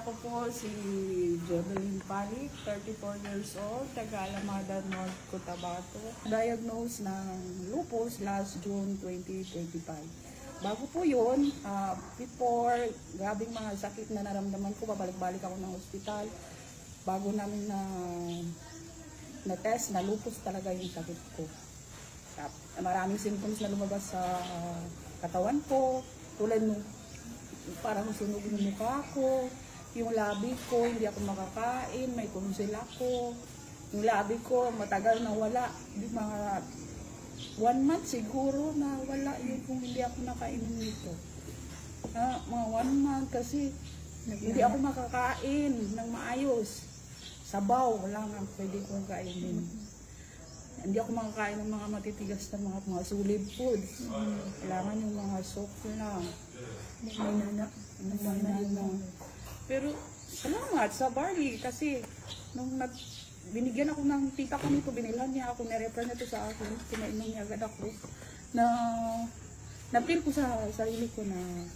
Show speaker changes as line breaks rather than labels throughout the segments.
Ako po si Jodeline Palik, 34 years old, taga Alamada, North Cotabato. Diagnosed ng lupus last June 2025. Bago po yun, before, grabing mga sakit na naramdaman ko, babalik-balik ako ng ospital. Bago namin na test na lupus talaga yung sakit ko. Maraming symptoms na lumabas sa katawan ko, tulad nung parang sunog yung mukha ko, yung labi ko, hindi ako makakain, may tonsil ako. Yung labi ko, matagal na wala. Mga 1 month siguro na wala yun kung hindi ako nakainom nito. Mga 1 month kasi hindi ako makakain ng maayos. Sabaw, wala nga pwede kong kainin. Hindi ako makakain ng mga matitigas na mga solid foods. Kailangan yung mga soft lang. May nana. Pero salamat sa barley kasi nung binigyan ako ng tita ko nito, binilhan niya ako, nirefer na ito sa akin, pinainom niya agad ako, na-feel ko sa sarili ko na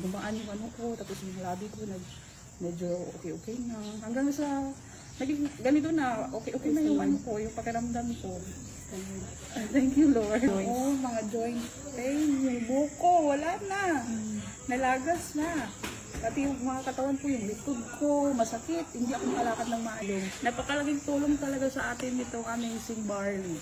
gumaan yung ano ko, tapos yung labi ko medyo okay na, hanggang sa naging ganito na, okay na yung ano ko, yung pakiramdam ko. Thank you, Lord. Oo, mga joint pain, yung buko, wala na, nalagas na. Pati yung mga katawan ko, yung likod ko, masakit, hindi ako makalakad ng maayos. Napakalaking tulong talaga sa atin itong amazing barley.